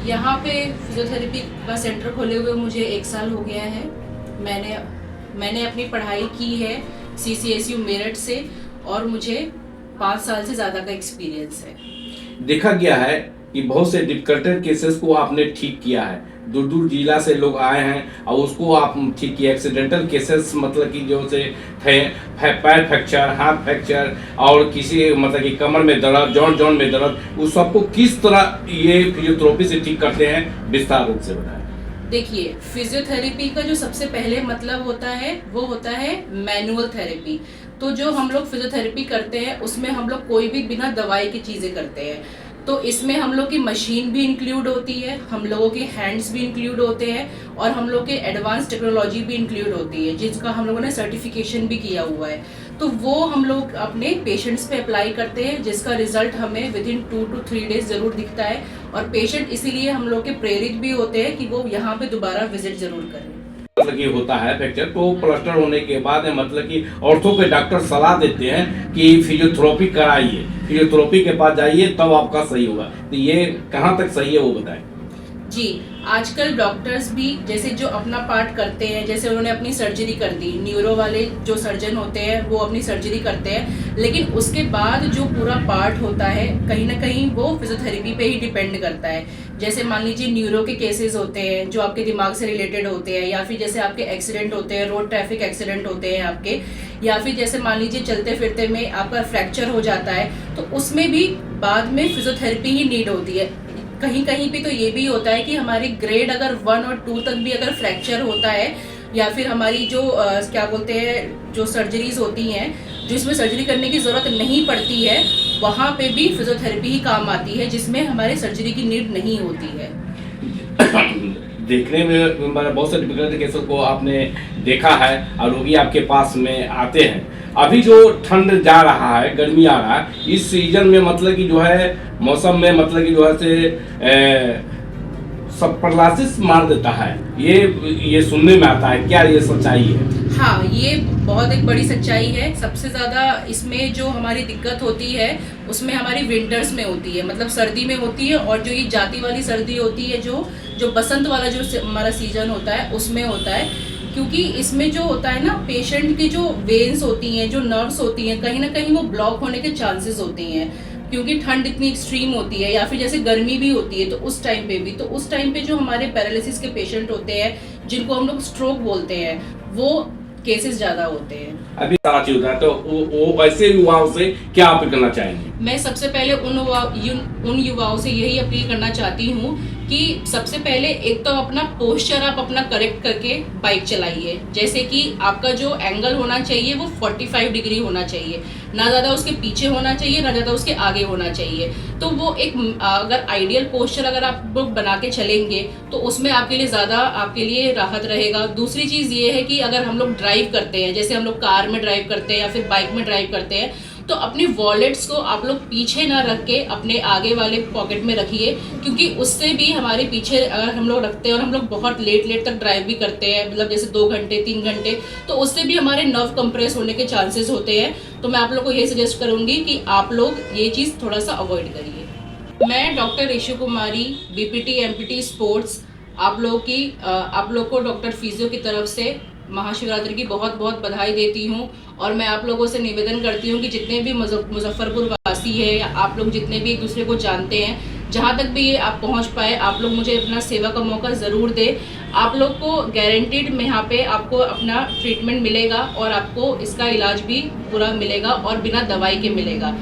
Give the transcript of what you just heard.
यहाँ पे फिजियोथेरेपी का सेंटर खोले हुए मुझे 1 साल हो गया है। मैंने अपनी पढ़ाई की है CCSU मेरठ से और मुझे 5 साल से ज़्यादा का एक्सपीरियंस है। देखा गया है कि बहुत से डिफिकल्टेड केसेस को आपने ठीक किया है। दूर दूर जिला से लोग आए हैं और उसको आप ठीक किया। एक्सीडेंटल केसेस मतलब कि जो से पैर फ्रैक्चर, हाथ फ्रैक्चर और किसी मतलब कि कमर में दर्द, जॉइंट में दर्द, उस सबको किस तरह ये फिजियोथेरेपी से ठीक करते हैं, विस्तार रूप से बताएं। देखिए, फिजियोथेरेपी का जो सबसे पहले मतलब होता है वो होता है मैनुअल थेरेपी। तो जो हम लोग फिजियोथेरेपी करते हैं उसमें हम लोग कोई भी बिना दवाई की चीज़ें करते हैं। तो इसमें हम लोग की मशीन भी इंक्लूड होती है, हम लोगों के हैंड्स भी इंक्लूड होते हैं और हम लोग के एडवांस टेक्नोलॉजी भी इंक्लूड होती है, जिसका हम लोगों ने सर्टिफिकेशन भी किया हुआ है। तो वो हम लोग अपने पेशेंट्स पे अप्लाई करते हैं, जिसका रिजल्ट हमें विदिन 2 to 3 डेज ज़रूर दिखता है। और पेशेंट इसीलिए हम लोग के प्रेरित भी होते हैं कि वो यहाँ पे दोबारा विजिट ज़रूर करें। मतलब कि होता है फ्रैक्चर, तो प्लास्टर होने के बाद मतलब कि ऑर्थो के डॉक्टर सलाह देते हैं कि फिजियोथेरेपी कराइए, फिजियोथेरेपी के पास जाइए तब आपका सही होगा। तो ये कहाँ तक सही है वो बताएं। जी, आजकल डॉक्टर्स भी जैसे जो अपना पार्ट करते हैं, जैसे उन्होंने अपनी सर्जरी कर दी, न्यूरो वाले जो सर्जन होते हैं वो अपनी सर्जरी करते हैं, लेकिन उसके बाद जो पूरा पार्ट होता है कहीं ना कहीं वो फिजियोथेरेपी पे ही डिपेंड करता है। जैसे मान लीजिए न्यूरो के केसेस होते हैं जो आपके दिमाग से रिलेटेड होते हैं, या फिर जैसे आपके एक्सीडेंट होते हैं, रोड ट्रैफिक एक्सीडेंट होते हैं आपके, या फिर जैसे मान लीजिए चलते फिरते में आपका फ्रैक्चर हो जाता है, तो उसमें भी बाद में फिजियोथेरेपी ही नीड होती है। कहीं कहीं पे तो ये भी होता है कि हमारी ग्रेड अगर 1 और 2 तक भी अगर फ्रैक्चर होता है, या फिर हमारी जो क्या बोलते हैं जो सर्जरीज होती हैं जिसमें सर्जरी करने की ज़रूरत नहीं पड़ती है, वहाँ पे भी फिजियोथेरेपी ही काम आती है, जिसमें हमारे सर्जरी की नीड नहीं होती है। देखने में बहुत से डिफिकल्ट केसों को आपने देखा है और रोगी आपके पास में आते हैं। अभी जो ठंड जा रहा है, गर्मी आ रहा है, इस सीजन में मतलब कि जो है मौसम में मतलब कि जो है से सब पैरालिसिस मार देता है, ये सुनने में आता है, क्या ये सच्चाई है? हाँ, ये बहुत एक बड़ी सच्चाई है। सबसे ज़्यादा इसमें जो हमारी दिक्कत होती है उसमें हमारी विंटर्स में होती है, मतलब सर्दी में होती है, और जो ये जाती वाली सर्दी होती है, जो बसंत वाला जो हमारा सीजन होता है उसमें होता है। क्योंकि इसमें जो होता है ना, पेशेंट की जो वेन्स होती हैं, जो नर्व्स होती हैं, कहीं ना कहीं वो ब्लॉक होने के चांसेस होती हैं, क्योंकि ठंड इतनी एक्सट्रीम होती है, या फिर जैसे गर्मी भी होती है। तो उस टाइम पे जो हमारे पैरालिसिस के पेशेंट होते हैं, जिनको हम लोग स्ट्रोक बोलते हैं, वो केसेस ज़्यादा होते हैं। अभी सारा चीज होता है, तो वो ऐसे युवाओं से क्या अपील करना चाहेंगे? मैं सबसे पहले उन युवाओं से यही अपील करना चाहती हूँ कि सबसे पहले एक तो अपना पोस्चर आप अपना करेक्ट करके बाइक चलाइए। जैसे कि आपका जो एंगल होना चाहिए वो 45 डिग्री होना चाहिए, ना ज़्यादा उसके पीछे होना चाहिए, ना ज़्यादा उसके आगे होना चाहिए। तो वो एक अगर आइडियल पोस्चर अगर आप लोग बना के चलेंगे तो उसमें आपके लिए ज़्यादा आपके लिए राहत रहेगा। दूसरी चीज़ ये है कि अगर हम लोग ड्राइव करते हैं, जैसे हम लोग कार में ड्राइव करते हैं या फिर बाइक में ड्राइव करते हैं, तो अपनी वॉलेट्स को आप लोग पीछे ना रख के अपने आगे वाले पॉकेट में रखिए, क्योंकि उससे भी हमारे पीछे अगर हम लोग रखते हैं और हम लोग बहुत लेट तक ड्राइव भी करते हैं, मतलब जैसे 2 घंटे 3 घंटे, तो उससे भी हमारे नर्व कंप्रेस होने के चांसेस होते हैं। तो मैं आप लोग को ये सजेस्ट करूँगी कि आप लोग ये चीज़ थोड़ा सा अवॉइड करिए। मैं डॉक्टर ऋषु कुमारी, BPT MPT स्पोर्ट्स, आप लोग को डॉक्टर फिजियो की तरफ से महाशिवरात्रि की बहुत बहुत बधाई देती हूँ। और मैं आप लोगों से निवेदन करती हूँ कि जितने भी मुजफ्फरपुर वासी है, या आप लोग जितने भी एक दूसरे को जानते हैं, जहाँ तक भी ये आप पहुँच पाए, आप लोग मुझे अपना सेवा का मौका ज़रूर दें। आप लोग को गारंटीड में यहाँ पे आपको अपना ट्रीटमेंट मिलेगा और आपको इसका इलाज भी पूरा मिलेगा और बिना दवाई के मिलेगा।